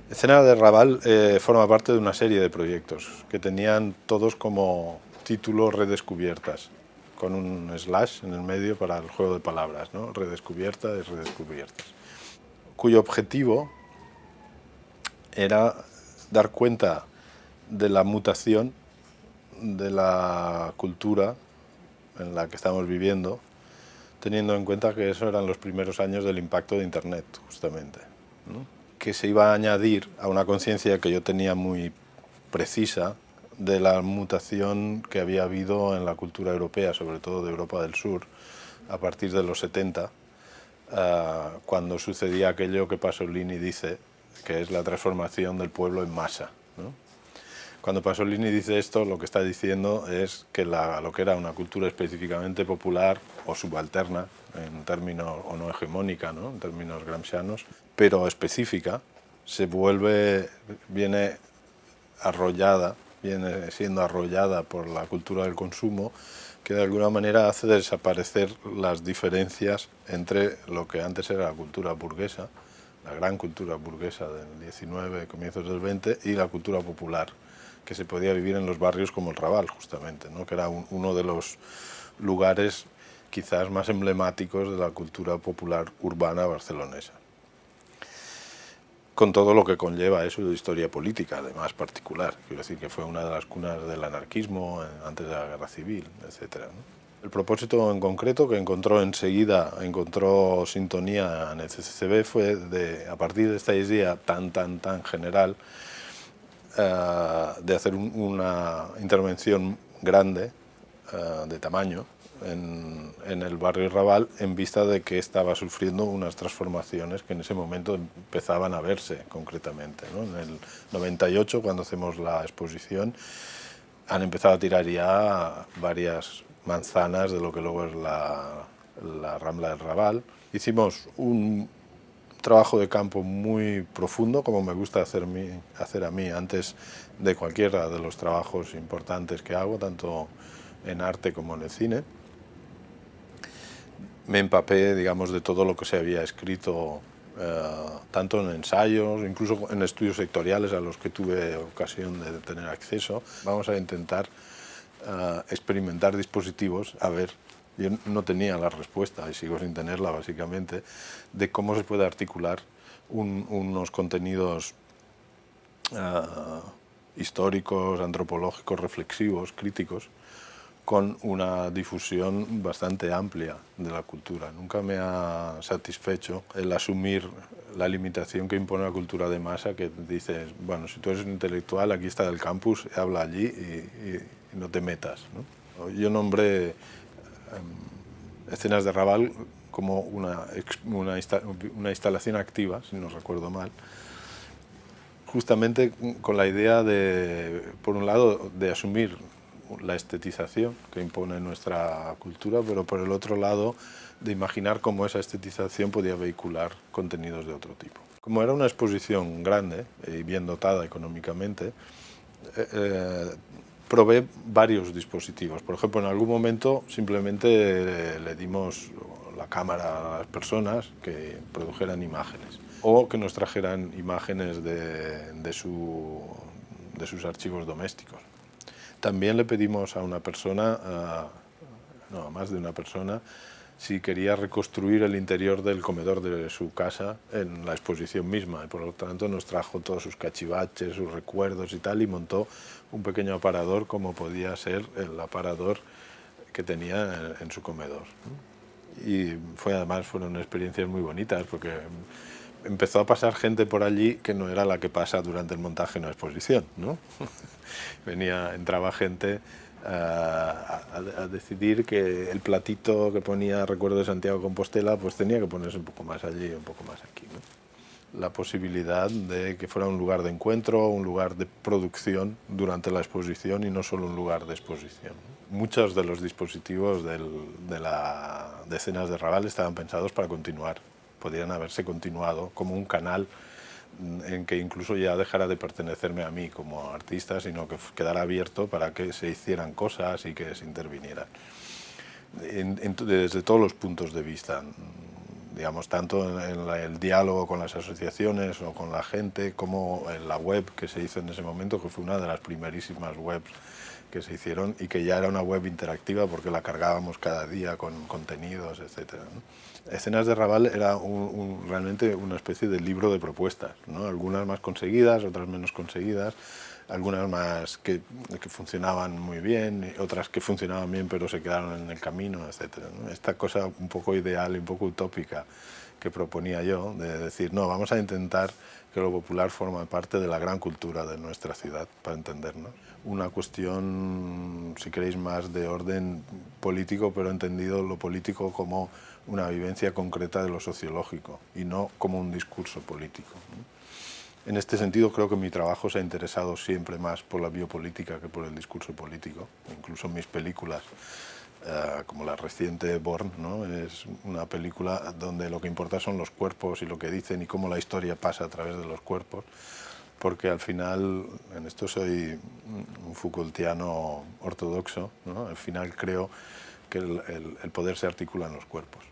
Escena de Raval forma parte de una serie de proyectos que tenían todos como título Redescubiertas, con un slash en el medio para el juego de palabras, ¿no? Redescubierta y Redescubiertas, cuyo objetivo era dar cuenta de la mutación de la cultura en la que estamos viviendo, teniendo en cuenta que esos eran los primeros años del impacto de Internet, justamente, ¿no? Que se iba a añadir a una conciencia que yo tenía muy precisa de la mutación que había habido en la cultura europea, sobre todo de Europa del Sur, a partir de los 70, cuando sucedía aquello que Pasolini dice, que es la transformación del pueblo en masa, ¿no? Cuando Pasolini dice esto, lo que está diciendo es que lo que era una cultura específicamente popular o subalterna, en términos, o no hegemónica, ¿no? En términos gramscianos, pero específica, viene viene siendo arrollada por la cultura del consumo, que de alguna manera hace desaparecer las diferencias entre lo que antes era la cultura burguesa, la gran cultura burguesa del 19, comienzos del 20, y la cultura popular, que se podía vivir en los barrios como el Raval, justamente, ¿no? Que era uno de los lugares quizás más emblemáticos de la cultura popular urbana barcelonesa, con todo lo que conlleva eso de historia política, además particular. Quiero decir que fue una de las cunas del anarquismo antes de la guerra civil, etc., ¿no? El propósito en concreto que encontró sintonía en el CCCB fue a partir de esta idea tan general, de hacer una intervención grande, de tamaño, en el barrio Raval, en vista de que estaba sufriendo unas transformaciones que en ese momento empezaban a verse concretamente, ¿no? En el 98, cuando hacemos la exposición, han empezado a tirar ya varias manzanas de lo que luego es la Rambla del Raval. Hicimos un trabajo de campo muy profundo, como me gusta hacer a mí antes de cualquiera de los trabajos importantes que hago, tanto en arte como en el cine. Me empapé, digamos, de todo lo que se había escrito, tanto en ensayos, incluso en estudios sectoriales a los que tuve ocasión de tener acceso. Vamos a intentar experimentar dispositivos, a ver, yo no tenía la respuesta y sigo sin tenerla básicamente, de cómo se puede articular unos contenidos históricos, antropológicos, reflexivos, críticos, con una difusión bastante amplia de la cultura. Nunca me ha satisfecho el asumir la limitación que impone la cultura de masa, que dices, bueno, si tú eres un intelectual, aquí está el campus, habla allí y no te metas, ¿no? Yo nombré Escenas de Raval como una instalación activa, si no recuerdo mal, justamente con la idea de, por un lado, de asumir la estetización que impone nuestra cultura, pero por el otro lado, de imaginar cómo esa estetización podía vehicular contenidos de otro tipo. Como era una exposición grande y bien dotada económicamente, probé varios dispositivos. Por ejemplo, en algún momento simplemente le dimos la cámara a las personas que produjeran imágenes o que nos trajeran imágenes de sus archivos domésticos. También le pedimos a una persona, no, a más de una persona, si quería reconstruir el interior del comedor de su casa en la exposición misma, y por lo tanto nos trajo todos sus cachivaches, sus recuerdos y tal, y montó un pequeño aparador como podía ser el aparador que tenía en su comedor. Y además fueron experiencias muy bonitas, porque empezó a pasar gente por allí que no era la que pasa durante el montaje de una exposición, ¿no? Entraba gente a decidir que el platito que ponía Recuerdo de Santiago de Compostela pues tenía que ponerse un poco más allí, un poco más aquí, ¿no? La posibilidad de que fuera un lugar de encuentro, un lugar de producción durante la exposición y no solo un lugar de exposición. Muchos de los dispositivos de Escenas de Raval estaban pensados para continuar, podrían haberse continuado como un canal en que incluso ya dejara de pertenecerme a mí como artista, sino que quedara abierto para que se hicieran cosas y que se intervinieran desde todos los puntos de vista, digamos, tanto en el diálogo con las asociaciones o con la gente, como en la web que se hizo en ese momento, que fue una de las primerísimas webs que se hicieron y que ya era una web interactiva porque la cargábamos cada día con contenidos, etc. Escenas de Raval era realmente una especie de libro de propuestas, ¿no? Algunas más conseguidas, otras menos conseguidas, algunas más que funcionaban muy bien, otras que funcionaban bien pero se quedaron en el camino, etc. ¿no? Esta cosa un poco ideal y un poco utópica que proponía yo, de decir, no, vamos a intentar que lo popular forma parte de la gran cultura de nuestra ciudad, para entendernos. Una cuestión, si queréis, más de orden político, pero entendido lo político como una vivencia concreta de lo sociológico y no como un discurso político. En este sentido, creo que mi trabajo se ha interesado siempre más por la biopolítica que por el discurso político. Incluso mis películas, como la reciente Born, ¿no? Es una película donde lo que importa son los cuerpos y lo que dicen y cómo la historia pasa a través de los cuerpos, porque al final, en esto soy un Foucaultiano ortodoxo, ¿no? Al final creo que el poder se articula en los cuerpos.